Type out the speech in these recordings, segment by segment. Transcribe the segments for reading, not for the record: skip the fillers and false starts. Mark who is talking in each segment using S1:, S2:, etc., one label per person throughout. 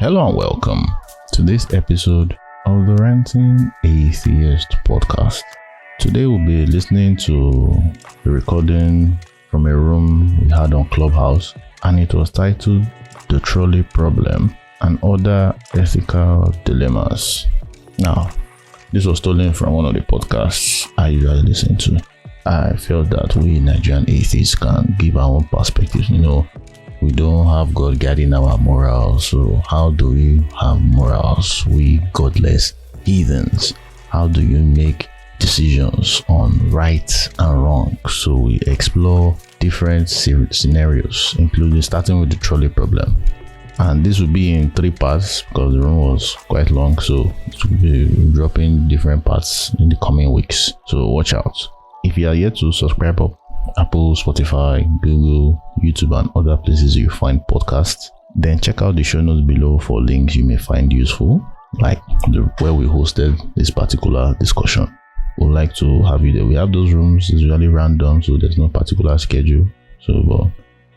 S1: Hello and welcome to this episode of the Ranting Atheist podcast. Today we'll be listening to a recording from a room we had on Clubhouse, and it was titled The Trolley Problem and Other Ethical Dilemmas. Now, this was stolen from one of the podcasts I usually listen to. I felt that we Nigerian atheists can give our own perspectives. We don't have God guiding our morals, so how do we have morals? We godless heathens. How do you make decisions on right and wrong? So we explore different scenarios, including starting with the trolley problem. And this will be in 3 parts because the room was quite long, so it will be dropping different parts in the coming weeks. So watch out. If you are yet to subscribe up Apple, Spotify, Google, YouTube, and other places you find podcasts, then check out the show notes below for links you may find useful, like where we hosted this particular discussion. We'd like to have you there. We have those rooms, it's usually random, so there's no particular schedule. So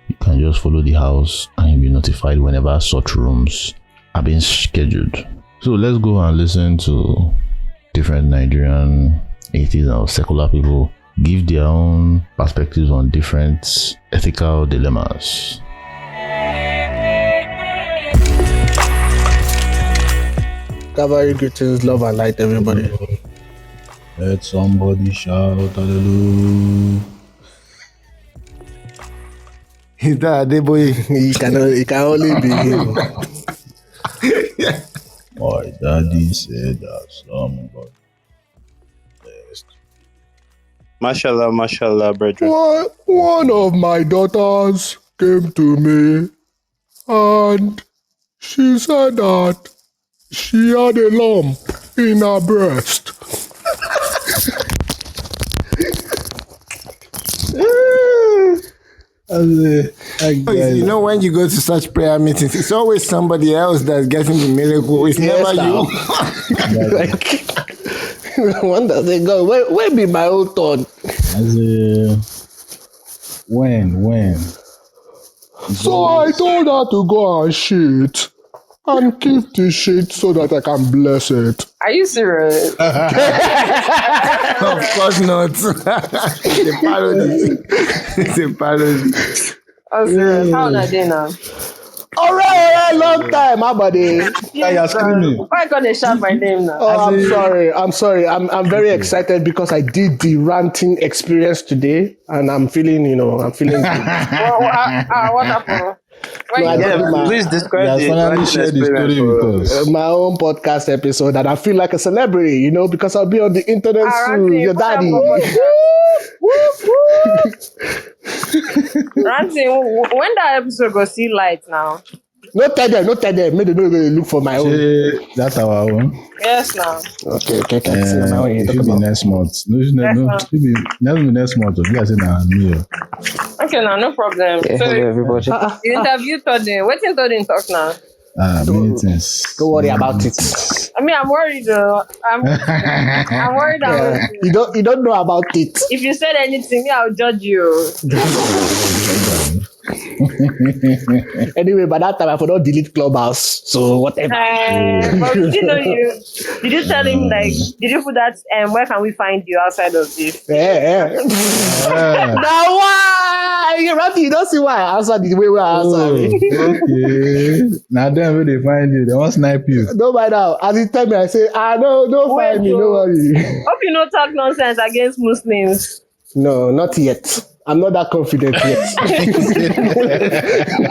S1: you can just follow the house and you'll be notified whenever such rooms are being scheduled. So let's go and listen to different Nigerian atheists or secular people give their own perspectives on different ethical dilemmas.
S2: Cavalry greetings, love and light, everybody.
S1: Let somebody shout hallelujah.
S2: Is that Adeboye? It can only be him.
S1: My daddy said that somebody.
S3: Mashallah, mashallah, brethren.
S2: One of my daughters came to me and she said that she had a lump in her breast.
S4: When you go to such prayer meetings, it's always somebody else that's getting the miracle. It's never you.
S2: When does it go? Where be my old thought?
S1: When?
S2: So I told her to go and shit and keep the shit so that I can bless it.
S5: Are you serious?
S4: Of course not. It's a parody. It's a parody.
S5: Oh, serious? How old are they now?
S2: Alright, long time, my buddy.
S1: You're screaming.
S5: Why can't they shout my name now?
S2: Oh, I'm sorry. I'm very excited because I did the ranting experience today, and I'm feeling good.
S5: What happened?
S3: Please describe the
S1: story with us.
S2: My own podcast episode, and I feel like a celebrity, because I'll be on the internet soon. Your daddy.
S5: Ranting, when that episode go see light now?
S2: Not tell them. Maybe they look for my own.
S1: That's our own.
S5: Yes, now.
S2: Okay.
S1: It should be next month. No, it should be next month. You guys are me.
S5: Okay, now, no problem.
S4: Yeah,
S5: so,
S4: hello, everybody.
S5: The interview today. What in today talk now?
S1: Many things.
S2: Don't worry about it.
S5: I mean, I'm worried though. I'm worried about
S2: You don't know about it.
S5: If you said anything, I'll judge you.
S2: Anyway, by that time I forgot delete Clubhouse. So whatever.
S5: But did you tell him did you put that where can we find you outside of this?
S2: Yeah. Now why? You don't see why I answered the way I answered.
S1: Okay. Now then when they find you, they won't snipe you.
S2: No by now. As he tell me, I say, don't find me, no worry.
S5: Hope you don't talk nonsense against Muslims.
S2: No, not yet. I'm not that confident yet.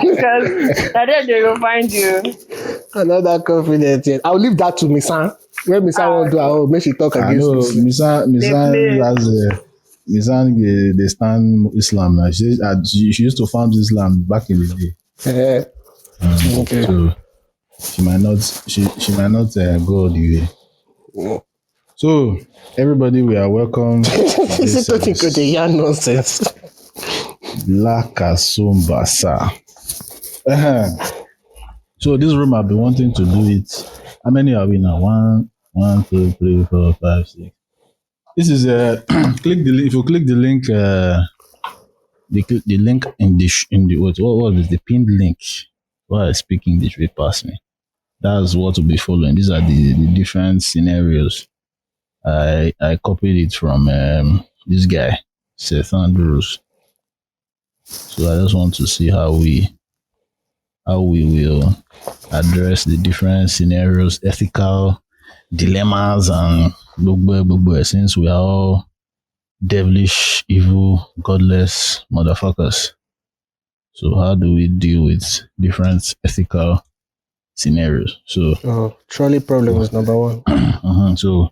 S5: Because that day they will find you.
S2: I'm not that confident yet. I'll leave that to Misan. When Misan won't do, I'll make she talk against
S1: Misan they stand Islam now. She used to found Islam back in the day.
S2: Okay.
S1: So she might not go all the way. So everybody, we are welcome.
S2: This is talking to the young nonsense.
S1: Lakasombasa. So this room I've been wanting to do it. How many are we now? 1, 2, 3, 4, 5, 6. This is click the if you click the link the link in the what is the pinned link. While I speak English, way past me. That's what will be following. These are the different scenarios. I copied it from this guy, Seth Andrews. So I just want to see how we will address the different scenarios, ethical dilemmas, and since we are all devilish, evil, godless motherfuckers. So how do we deal with different ethical scenarios? So
S4: trolley problem is number one.
S1: So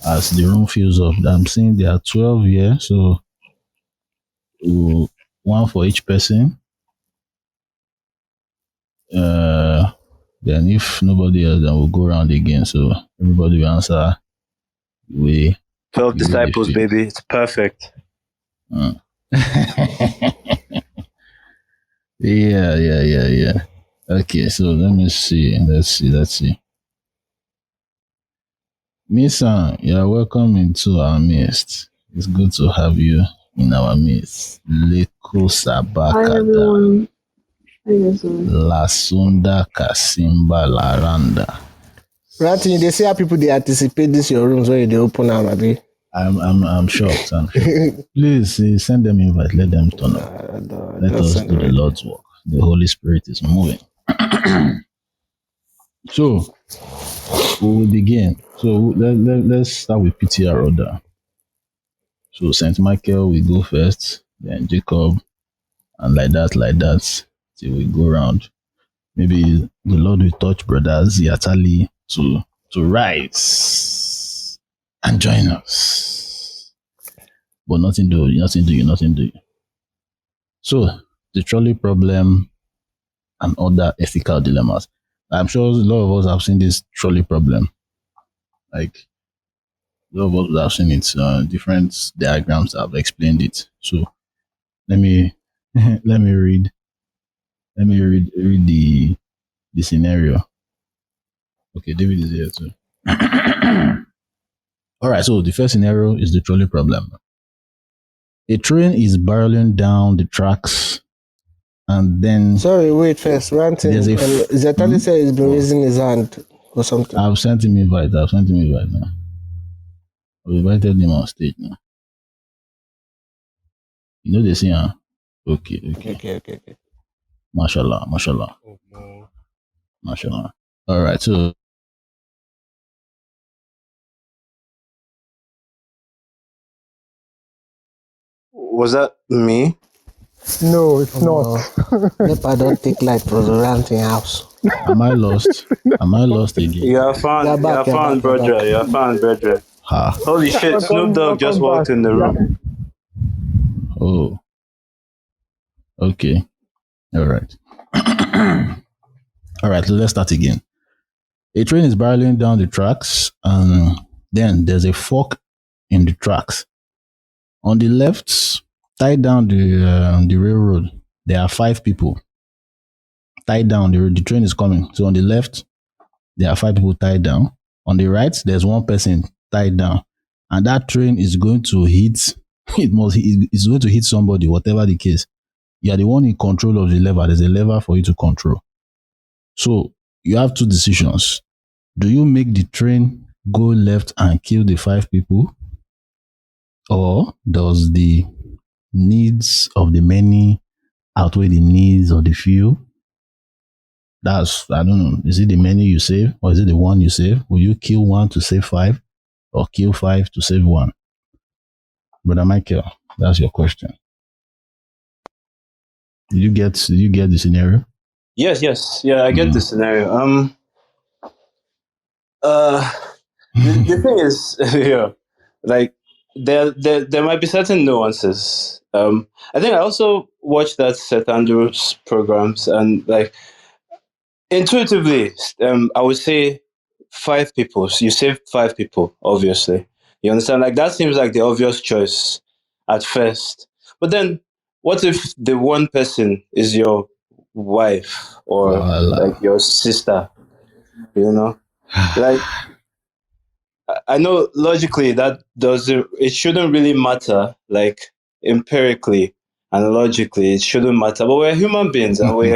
S1: as the room fills up, I'm seeing there are 12 here. So one for each person. Then if nobody else, then we'll go around again. So everybody will answer.
S3: 12 disciples, baby. It's perfect.
S1: Yeah. Okay, so let me see. Let's see. Miss-san, you're welcome into our midst. It's good to have you in our midst. Leko Sabakada.
S6: Hi, everyone.
S1: Lasunda Kasimba Laranda.
S4: Ranting, they say how people they anticipate this your rooms when they open them, abi.
S1: I'm shocked. Please send them invite. Let them turn up. Let us do the Lord's work. The Holy Spirit is moving. So we will begin. So let's start with PTR order. So Saint Michael will go first, then Jacob, and like that till we go around. Maybe the Lord will touch Brother Ziatali to rise and join us. But nothing do you. So the trolley problem and other ethical dilemmas. I'm sure a lot of us have seen this trolley problem. Like a lot of us have seen it. Different diagrams have explained it. So let me read the scenario. Okay, David is here too. All right, so the first scenario is the trolley problem. A train is barreling down the tracks, and then...
S4: Sorry, wait first. Ranting. Zetali said he's been raising his hand or something.
S1: I've sent him invite now. I've invited him on stage now. You know they say, huh? Okay. Mashallah. Mashallah. All right, so...
S3: Was that me?
S2: No, it's not.
S4: I don't take light from the Ranting house.
S1: Am I lost again?
S3: You're fine, brother.
S1: Ha.
S3: Holy shit, Snoop Dogg just walked in the room.
S1: Oh. Okay. All right. All right, let's start again. A train is barreling down the tracks, and then there's a fork in the tracks. On the left, tied down the railroad, there are 5 people tied down. The train is coming. So on the left, there are 5 people tied down. On the right, there's 1 person tied down, and that train is going to hit. It's going to hit somebody, whatever the case. You are the one in control of the lever. There's a lever for you to control. So you have 2 decisions. Do you make the train go left and kill the 5 people? Or does the needs of the many outweigh the needs of the few? I don't know. Is it the many you save, or is it the one you save? Will you kill 1 to save 5, or kill 5 to save 1? Brother Michael, that's your question. Did you get the scenario?
S3: Yes. Yeah, I get the scenario. The thing is, like there might be certain nuances. I think I also watched that Seth Andrews programs, and like intuitively, I would say 5 people. So you save 5 people, obviously. You understand? Like that seems like the obvious choice at first. But then, what if the one person is your wife or like your sister? You know, like I know logically that it shouldn't really matter, like empirically, and logically it shouldn't matter. But we're human beings, and we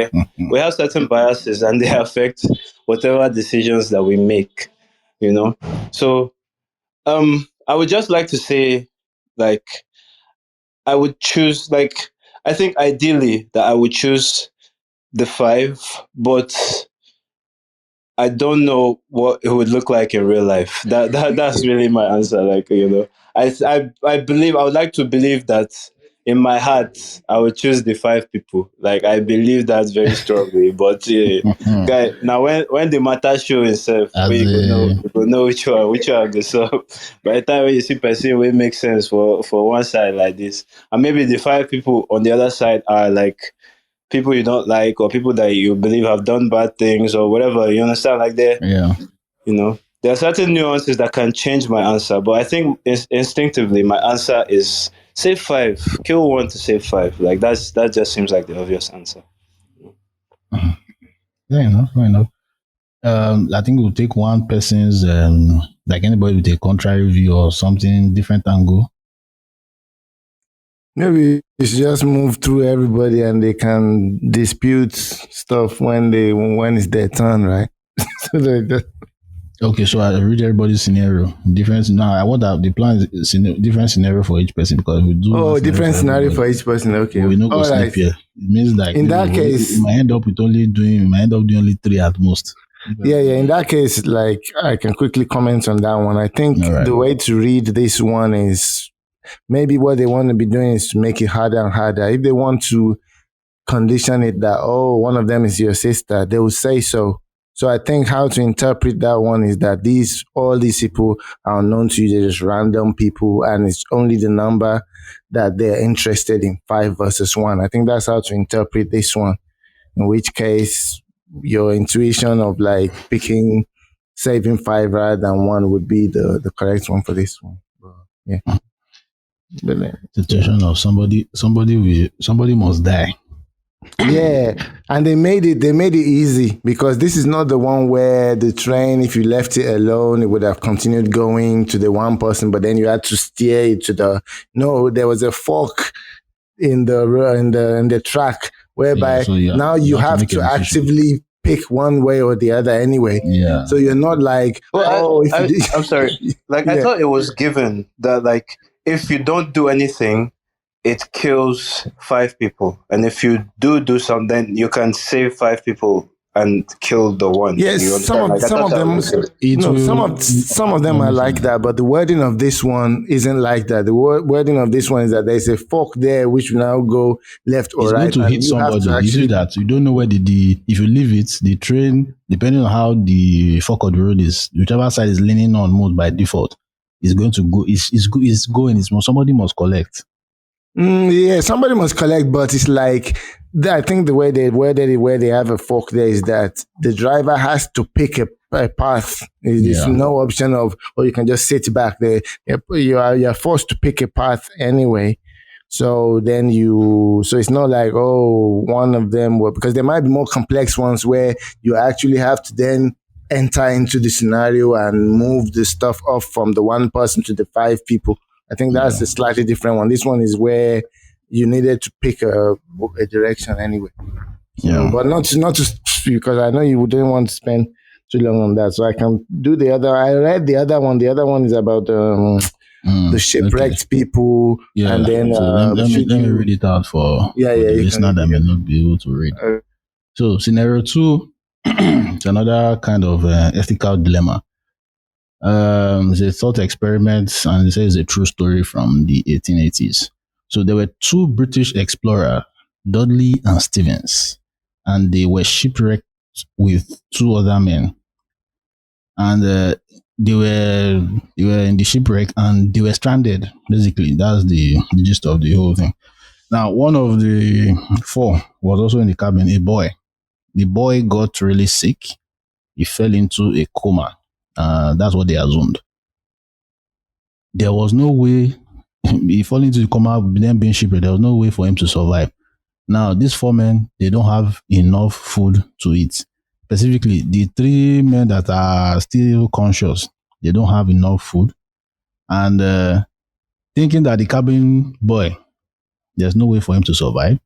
S3: have certain biases, and they affect whatever decisions that we make. So I would just like to say, like, I would choose, like, I think ideally that I would choose the five, but I don't know what it would look like in real life. That's really my answer. Like, I believe, I would like to believe that in my heart I would choose the five people. Like, I believe that very strongly. But guy, now when the matter show itself,
S1: As
S3: we go know which one go. So by the time when you see person will make sense for one side like this, and maybe the five people on the other side are like people you don't like, or people that you believe have done bad things or whatever. You understand? Like
S1: yeah.
S3: there are certain nuances that can change my answer, but I think instinctively my answer is save five, kill one to save five. Like that just seems like the obvious answer.
S1: Fair enough. I think we'll take one person's like anybody with a contrary view or something different angle.
S4: Maybe you should just move through everybody and they can dispute stuff when it's their turn, right? So
S1: Okay, so I read everybody's scenario. Different now. I want that the plan is different scenario for each person, because we do
S4: different scenario for
S1: everybody,
S4: each person. Okay.
S1: we no go
S4: All
S1: sleep
S4: right.
S1: here. It means like
S4: In that case,
S1: we might end up doing only three at most.
S4: Yeah. In that case, like I can quickly comment on that one. I think
S1: All right.
S4: the way to read this one is maybe what they want to be doing is to make it harder and harder. If they want to condition it that, one of them is your sister, they will say so. So I think how to interpret that one is that all these people are unknown to you. They're just random people, and it's only the number that they're interested in, 5 versus 1. I think that's how to interpret this one. In which case, your intuition of like picking saving 5 rather than 1 would be the correct one for this one. Yeah.
S1: Situation of somebody must die.
S4: Yeah, and they made it easy, because this is not the one where the train, if you left it alone, it would have continued going to the one person, but then you had to steer it to there was a fork in the track, whereby now you have to actively pick one way or the other anyway.
S1: Yeah.
S4: So you're not like,
S3: I'm sorry. Like, I thought it was given that, like, if you don't do anything, it kills 5 people, and if you do something, you can save 5 people and kill the one.
S4: Yes, some of them are like that, but the wording of this one isn't like that. The wording of this one is that there's a fork there which will now go left or right.
S1: It's going to hit somebody. You see that you don't know where if you leave it, the train, depending on how the fork of the road is, whichever side is leaning on mode by default, is going to go. It's going. Somebody must collect.
S4: Yeah, somebody must collect, but it's like I think the way they worded it, where they have a fork there, is that the driver has to pick a path. There's no option of, you can just sit back there. You're forced to pick a path anyway. So then so it's not like, one of them because there might be more complex ones where you actually have to then enter into the scenario and move the stuff off from the one person to the 5 people. I think that's a slightly different one. This one is where you needed to pick a direction anyway.
S1: Yeah.
S4: But not to, because I know you didn't want to spend too long on that. So I can do the other. I read the other one. The other one is about the shipwrecked people.
S1: Yeah.
S4: And then
S1: so let me read it out for the listener that may not be able to read. So scenario 2 is another kind of ethical dilemma. It's a thought experiment, and it says a true story from the 1880s. So there were 2 British explorers, Dudley and Stevens, and they were shipwrecked with 2 other men. And they were in the shipwreck and they were stranded. Basically, that's the gist of the whole thing. Now, one of the 4 was also in the cabin, a boy. The boy got really sick. He fell into a coma. That's what they assumed. There was no way he fell into the coma, then being shipwrecked. There was no way for him to survive. Now, these 4 men, they don't have enough food to eat. Specifically, the 3 men that are still conscious, they don't have enough food. And thinking that the cabin boy, there's no way for him to survive.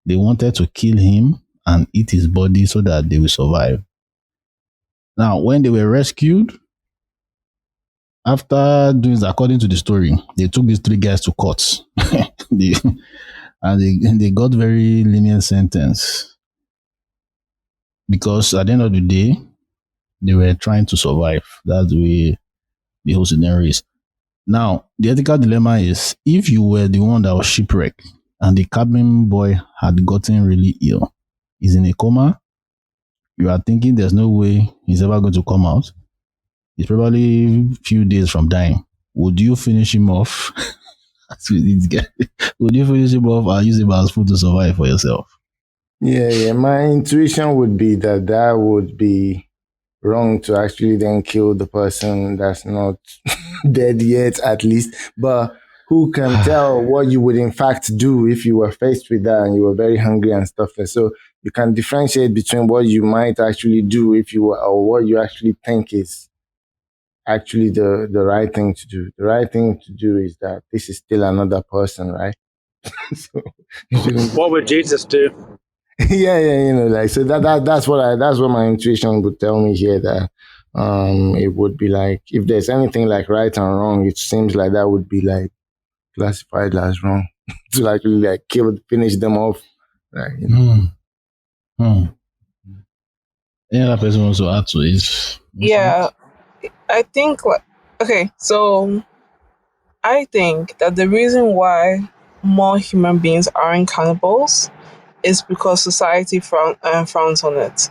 S1: They wanted to kill him and eat his body so that they will survive. Now, when they were rescued, after doing this, according to the story, they took these 3 guys to court. they, and they got very lenient sentence because at the end of the day, they were trying to survive. That's the way the whole scenario is. Now, the ethical dilemma is if you were the one that was shipwrecked and the cabin boy had gotten really ill, he's in a coma, you are thinking there's no way he's ever going to come out. He's probably a few days from dying. Would you finish him off? Would you finish him off and use him as food to survive for yourself?
S4: Yeah. My intuition would be that would be wrong to actually then kill the person that's not dead yet, at least. But who can tell what you would in fact do if you were faced with that and you were very hungry and stuff? So you can differentiate between what you might actually do if you were, or what you actually think is actually the right thing to do. The right thing to do is that this is still another person, right? So
S6: what would Jesus do?
S4: Like, so that's what my intuition would tell me here, that it would be like, if there's anything like right and wrong, it seems like that would be like classified as wrong to actually like finish them off. Like,
S1: Any other person wants to add to it?
S7: Yeah, I think so I think that the reason why more human beings aren't cannibals is because society frowns on it.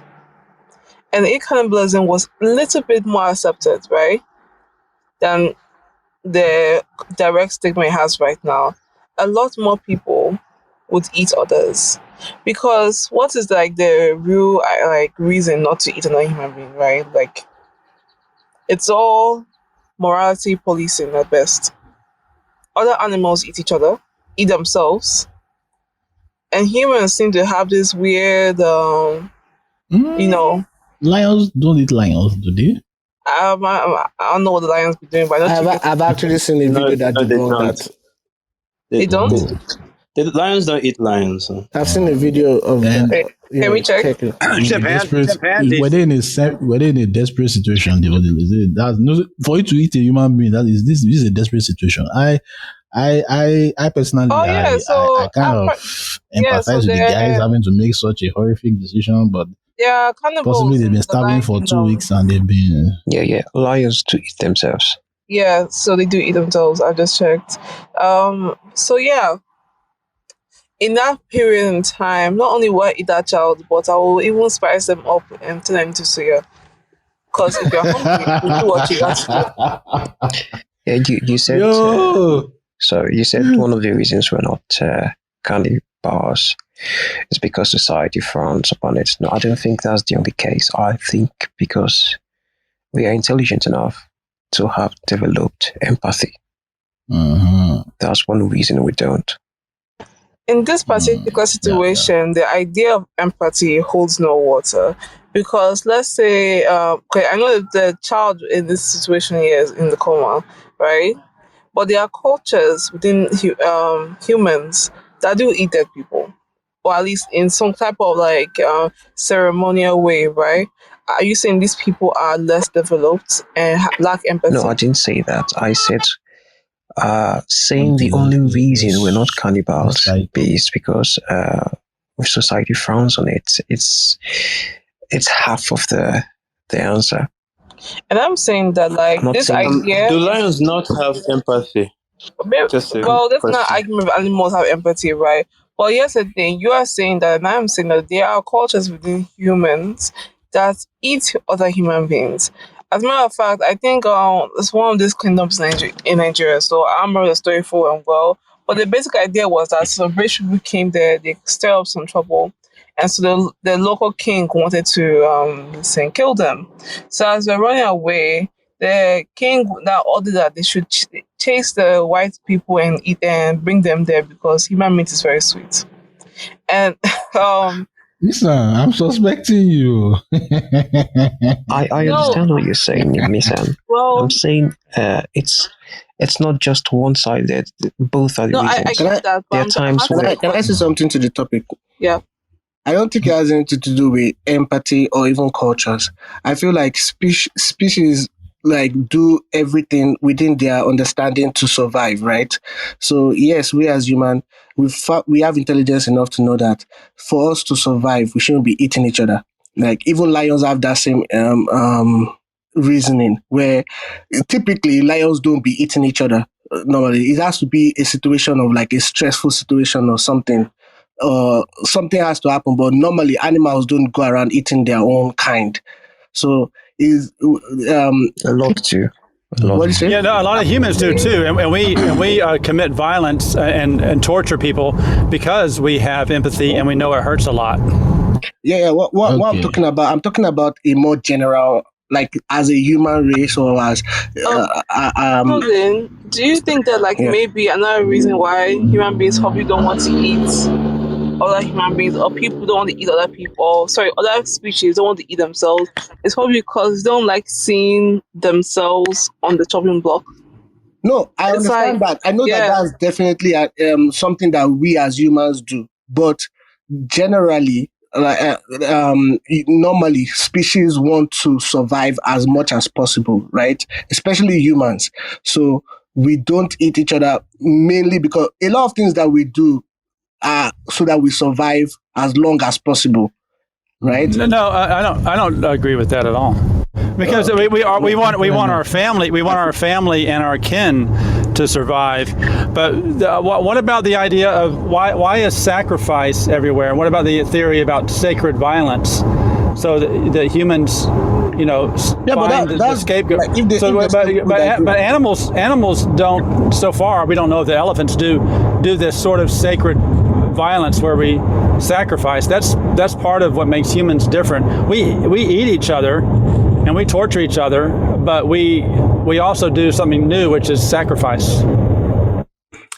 S7: And if cannibalism was a little bit more accepted, right, than the direct stigma it has right now, a lot more people would eat others. Because what is like the real reason not to eat another human being, right? Like, it's all morality policing at best. Other animals eat each other, eat themselves, and humans seem to have this weird,
S1: Lions don't eat lions, do they?
S7: I don't know what the lions be doing, but I know
S8: I've actually seen a video that debunked that.
S7: They don't?
S3: The lions don't eat lions. So.
S8: I've seen a video of that.
S7: Can we check?
S1: Were they in a desperate situation? For you to eat a human being, this is a desperate situation. I personally, I kind of empathize with the guys having to make such a horrific decision, but possibly they've been starving for 2 weeks and they've been
S9: lions to eat themselves.
S7: Yeah, so they do eat themselves. I just checked. In that period in time, not only will I eat that child, but I will even spice them up and turn them into soya. Because if you're hungry, you do what you got to do.
S9: Yeah, you said. You said one of the reasons we're not cannibals is because society frowns upon it. No, I don't think that's the only case. I think because we are intelligent enough to have developed empathy.
S1: Mm-hmm.
S9: That's one reason we don't.
S7: In this particular situation, the idea of empathy holds no water. Because let's say, I know that the child in this situation here is in the coma, right? But there are cultures within humans that do eat dead people. Or at least in some type of ceremonial way, right? Are you saying these people are less developed and lack empathy?
S9: No, I didn't say that. I said saying the only reason we're not cannibals is because society frowns on it. It's half of the answer.
S7: And I'm saying that this idea.
S3: Do lions not have empathy?
S7: Well, that's not argument if animals have empathy, right? But here's the thing: you are saying that, and I'm saying that there are cultures within humans that eat other human beings. As a matter of fact, I think it's one of these kingdoms in Nigeria. So I remember the story full and well. But the basic idea was that some British people came there, they stirred up some trouble, and so the local king wanted to kill them. So as they're running away, the king now ordered that they should chase the white people and eat and bring them there because human meat is very sweet. And
S1: Listen, I'm suspecting you.
S9: I understand what you're saying, Miss Anne.
S7: Well,
S9: I'm saying it's not just one-sided. Both are the
S7: No, I
S9: reasons.
S7: get that.
S9: There are
S7: But
S9: times where
S8: Can I say something to the topic?
S7: Yeah.
S8: I don't think it has anything to do with empathy or even cultures. I feel like species like do everything within their understanding to survive, right? So yes, we as human, we have intelligence enough to know that for us to survive, we shouldn't be eating each other. Like even lions have that same reasoning where typically lions don't be eating each other. Normally, it has to be a situation of like a stressful situation or something. Something has to happen, but normally animals don't go around eating their own kind. So is
S9: a lot too.
S8: what do you say?
S6: Yeah, no, a lot of humans do too, and we commit violence and torture people because we have empathy and we know it hurts a lot.
S8: Yeah. What I'm talking about a more general, like as a human race or as
S7: Colin, do you think that maybe another reason why human beings probably don't want to eat other human beings, or people don't want to eat other people, or sorry, other species don't want to eat themselves, it's probably because they don't like seeing themselves on the chopping block?
S8: No, I understand that. I know that that's definitely something that we as humans do, but generally, normally species want to survive as much as possible, right? Especially humans. So we don't eat each other mainly because a lot of things that we do are so that we survive as long as possible, right?
S6: No, I don't agree with that at all. Because we want our family and our kin to survive. But what about the idea of why is sacrifice everywhere? What about the theory about sacred violence? So the humans, find the scapegoat. But animals don't. So far, we don't know if the elephants do this sort of sacred violence where we sacrifice. That's part of what makes humans different. We eat each other and we torture each other, but we also do something new, which is sacrifice.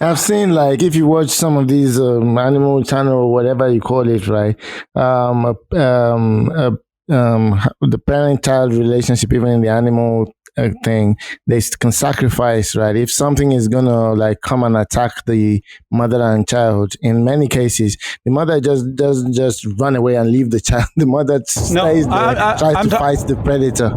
S4: I've seen, like, if you watch some of these animal channel or whatever you call it, right? The parent-child relationship, even in the animal thing, they can sacrifice, right? If something is gonna like come and attack the mother and child, in many cases, the mother doesn't just run away and leave the child. The mother stays there, tries to fight the predator.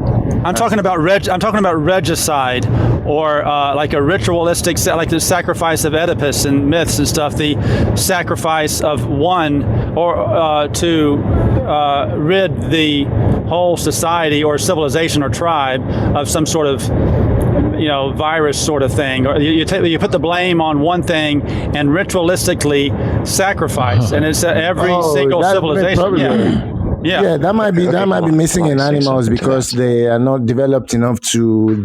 S6: I'm talking about regicide, or like a ritualistic, like the sacrifice of Oedipus in myths and stuff. The sacrifice of one, or to rid the whole society or civilization or tribe of some sort of virus sort of thing, or you put the blame on one thing and ritualistically sacrifice, and it's every single civilization. Yeah,
S4: that might be missing in animals because they are not developed enough to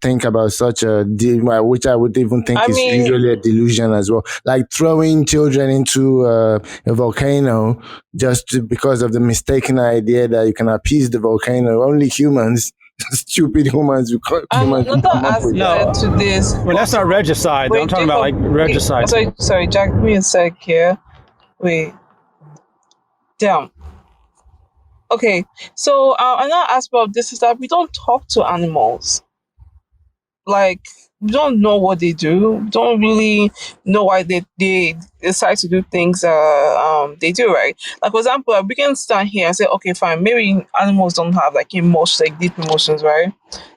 S4: think about such a which I would even think is usually a delusion as well. Like throwing children into a volcano just because of the mistaken idea that you can appease the volcano. Only humans. Stupid humans.
S7: To this.
S6: Well, that's not regicide. I'm talking about like regicide.
S7: Sorry, Jack. Give me a sec here. Wait. Damn. Okay, so another aspect of this is that we don't talk to animals. Like, we don't know what they do. We don't really know why they decide to do things they do, right? Like, for example, we can stand here and say, okay, fine, maybe animals don't have like emotions, like deep emotions, right?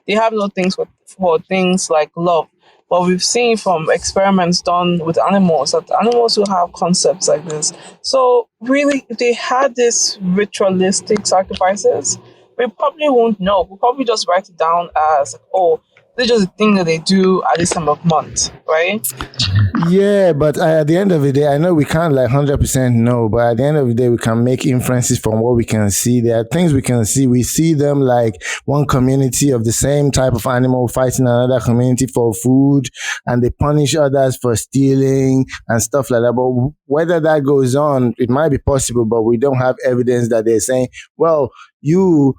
S7: They have no things for things like love. But we've seen from experiments done with animals that animals will have concepts like this. So really, if they had this ritualistic sacrifices, we probably won't know. We'll probably just write it down as, this is just a thing that they do at this time of month, right?
S4: Yeah, but at the end of the day, I know we can't like 100% know, but at the end of the day, we can make inferences from what we can see. There are things we can see. We see them like one community of the same type of animal fighting another community for food, and they punish others for stealing and stuff like that. But whether that goes on, it might be possible, but we don't have evidence that they're saying, well, you,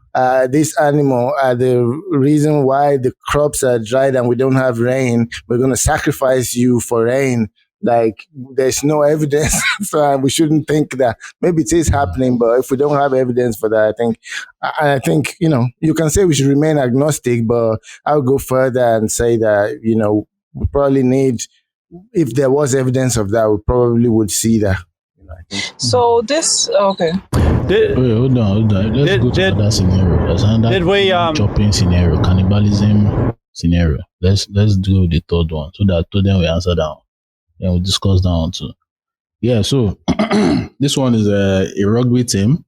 S4: this animal, are the reason why the crops are dried and we don't have rain. We're going to sacrifice you for rain. like there's no evidence, so we shouldn't think that maybe it is happening. But if we don't have evidence for that, I think you can say we should remain agnostic, but I'll go further and say that we probably need, if there was evidence of that, we probably would see that. I think.
S7: So this okay.
S1: Wait, hold on. Let's go to another scenario. There's another chopping scenario, cannibalism scenario. Let's do the third one so that then we answer that one. Then we'll discuss that one too. Yeah, so this one is a rugby team.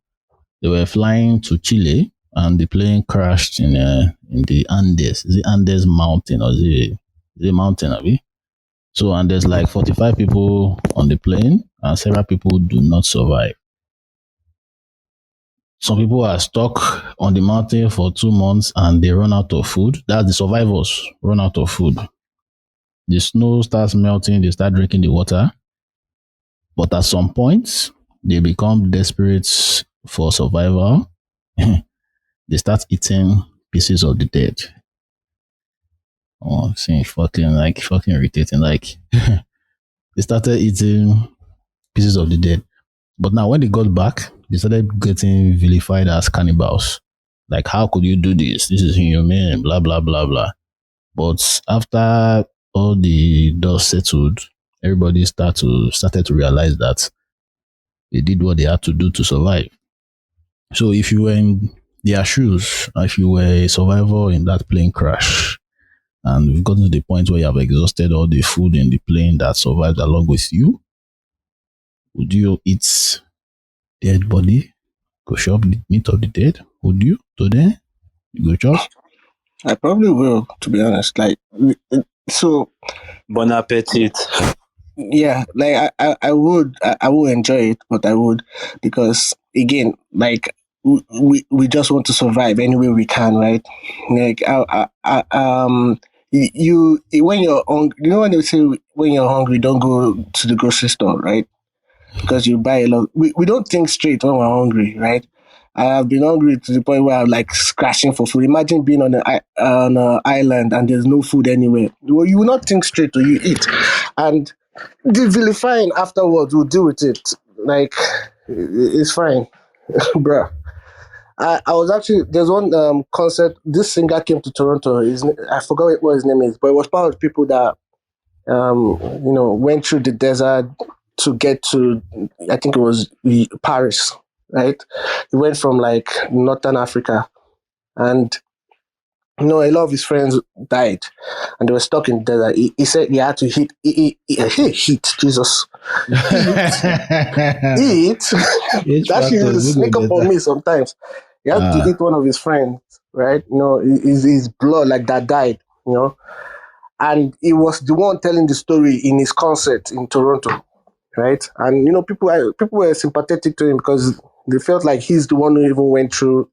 S1: They were flying to Chile and the plane crashed in the Andes. Is it Andes mountain or is it mountain, Abi? So, and there's like 45 people on the plane and several people do not survive. Some people are stuck on the mountain for 2 months and they run out of food. That's the survivors run out of food. The snow starts melting, they start drinking the water. But at some point, they become desperate for survival. They start eating pieces of the dead. Oh, seeing fucking irritating. Like, they started eating pieces of the dead. But now when they got back, they started getting vilified as cannibals. Like, how could you do this? This is inhumane, blah, blah, blah, blah. But after all the dust settled, everybody started to realize that they did what they had to do to survive. So if you were in their shoes, if you were a survivor in that plane crash, and we've gotten to the point where you have exhausted all the food in the plane that survived along with you, would you eat dead body? Go chop the meat of the dead? Would you? Today? You go chop?
S8: I probably will, to be honest. Like, so
S3: Bon appetit.
S8: yeah, like I would enjoy it, but I would, because again, like we just want to survive any way we can, right? Like you when you're hungry, when they say when you're hungry, don't go to the grocery store, right? Because you buy a lot. We don't think straight when we're hungry, right? I have been hungry to the point where I'm like scratching for food. Imagine being on an island and there's no food anywhere. Well, you will not think straight, or you eat, and the vilifying afterwards will deal with it. Like, it's fine, bruh. I was actually, there's one concert. This singer came to Toronto. I forgot what his name is, but it was part of the people that went through the desert to get to, I think it was Paris, right? He went from like Northern Africa, and a lot of his friends died, and they were stuck in the desert. He said he had to heat, Jesus, eat. That shit used to sneak up on me sometimes. He had to eat one of his friends, right? His blood like that died, and he was the one telling the story in his concert in Toronto, right? And people were sympathetic to him because they felt like he's the one who even went through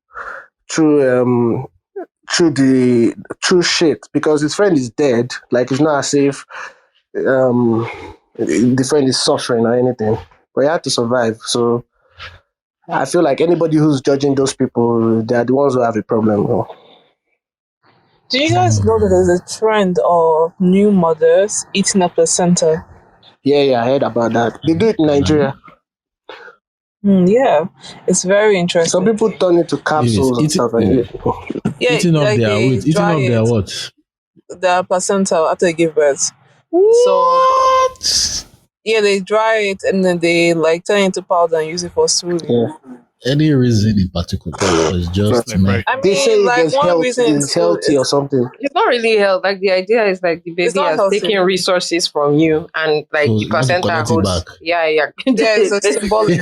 S8: the true shit, because his friend is dead. Like, it's not as if the friend is suffering or anything, but he had to survive. So I feel like anybody who's judging those people, they're the ones who have a problem.
S7: Do you guys know that there's a trend of new mothers eating a placenta?
S8: Yeah, I heard about that. They do it in Nigeria.
S7: Yeah, it's very interesting.
S8: Some people turn it to capsules and stuff like
S7: that. Yeah,
S1: eating up their what?
S7: Their placenta after they give birth.
S1: What?
S7: So yeah, they dry it and then they like turn it into powder and use it for smoothie.
S8: Yeah.
S1: Any reason in particular? It's just
S7: I mean,
S8: they say
S7: like one reason
S8: it's healthy or something.
S5: It's not really health. Like, the idea is like the baby has taken resources from you, and like
S1: So
S5: the placenta holds. Yeah.
S7: Yeah, it's a symbolic.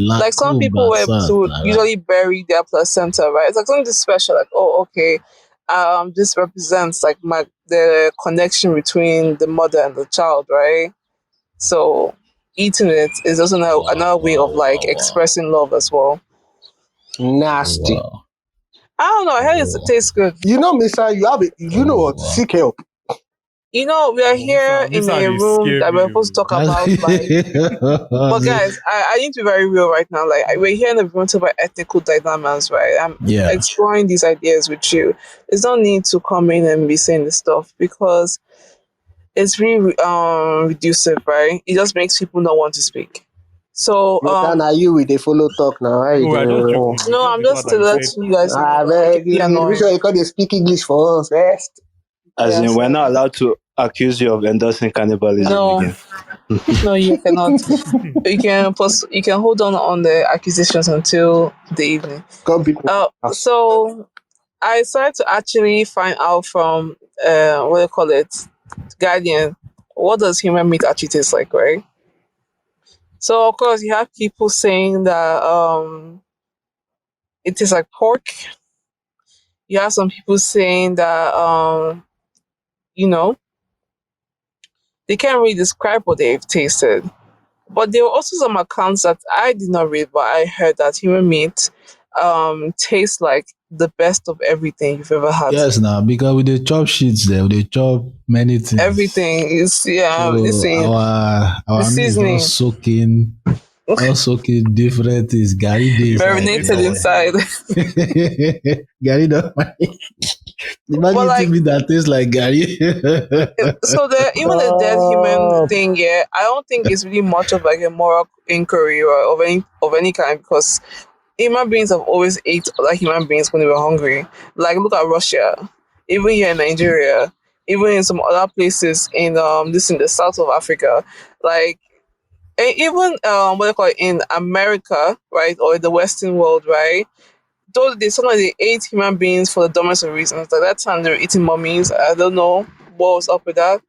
S7: Like, some people were to usually bury their placenta, right? It's like something special. Like, oh, okay, this represents like the connection between the mother and the child, right? So eating it is also another way of like expressing love as well.
S8: Nasty.
S1: Wow.
S7: I don't know. I heard it tastes good.
S8: Misa, you have it. What? Seek help.
S7: We are here in a room that we're supposed to talk about. But guys, I need to be very real right now. Like, we're here in the room to talk about ethical dilemmas, right? I'm exploring these ideas with you. There's no need to come in and be saying this stuff, because it's really reducive, right? It just makes people not want to speak. So
S8: Now you with the follow talk now. How you doing?
S7: no, I'm just letting you guys know.
S8: Make sure you can't speak English for us first.
S3: As in, we're not allowed to accuse you of endorsing cannibalism
S7: No.
S3: again.
S7: No, you cannot. You can hold on the accusations until the evening. So I decided to actually find out from what do you call it, Guardian, what does human meat actually taste like, right? So of course you have people saying that it tastes like pork. You have some people saying that they can't really describe what they've tasted. But there were also some accounts that I did not read, but I heard that human meat tastes like the best of everything you've ever had.
S1: Yes, now because with the chop sheets there, they chop many things.
S7: Everything is
S1: So
S7: the
S1: our meat
S7: seasoning.
S1: is all soaking different things. Gary days
S7: Marinated inside.
S1: Gary don't imagine
S7: like,
S1: me that tastes like Gary.
S7: So even the dead human thing, I don't think it's really much of like a moral inquiry or of any kind, because human beings have always ate other human beings when they were hungry. Like look at Russia, even here in Nigeria, even in some other places in the south of Africa, like even what they call it in America, right, or in the Western world, right. Though sometimes they ate human beings for the dumbest of reasons. Like that time they were eating mummies. I don't know what was up with that.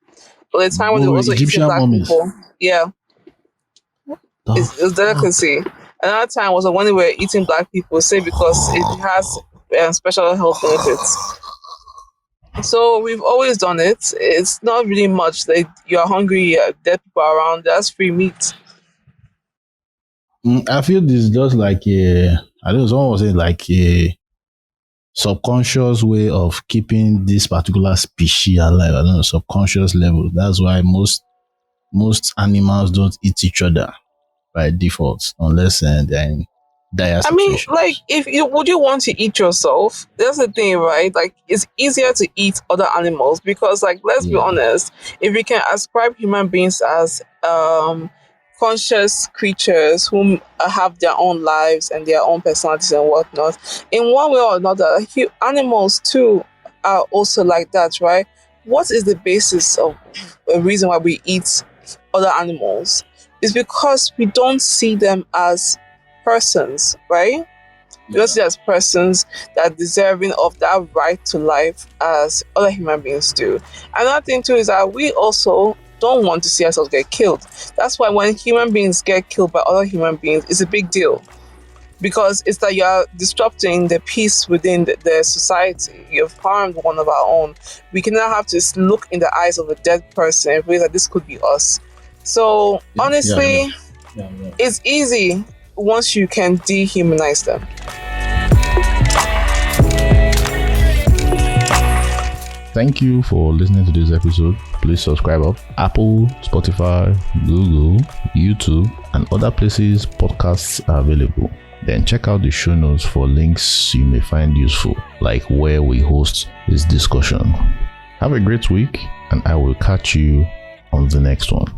S7: But the time when they were also
S1: Egyptian
S7: eating black
S1: mummies.
S7: people, it's delicacy. Another time was when they were eating black people, say because it has special health benefits. So we've always done it. It's not really much. Like you're hungry, dead people around. That's free meat.
S1: I feel this is just like I don't know, someone was saying like a subconscious way of keeping this particular species alive. I don't know, subconscious level. That's why most animals don't eat each other by default unless they're in dire situations.
S7: Like would you want to eat yourself? That's the thing, right? Like it's easier to eat other animals because, like, let's be honest, if we can ascribe human beings as conscious creatures who have their own lives and their own personalities and whatnot, in one way or another, animals too are also like that, right? What is the basis of a reason why we eat other animals? It's because we don't see them as persons, right? We don't see them as persons that are deserving of that right to life as other human beings do. Another thing too is that we also don't want to see ourselves get killed. That's why when human beings get killed by other human beings, it's a big deal. Because it's that you're disrupting the peace within the society. You've harmed one of our own. We cannot have to look in the eyes of a dead person and realize that this could be us. So honestly, it's easy once you can dehumanize them.
S1: Thank you for listening to this episode. Please subscribe up Apple, Spotify, Google, YouTube, and other places podcasts are available. Then check out the show notes for links you may find useful, like where we host this discussion. Have a great week, and I will catch you on the next one.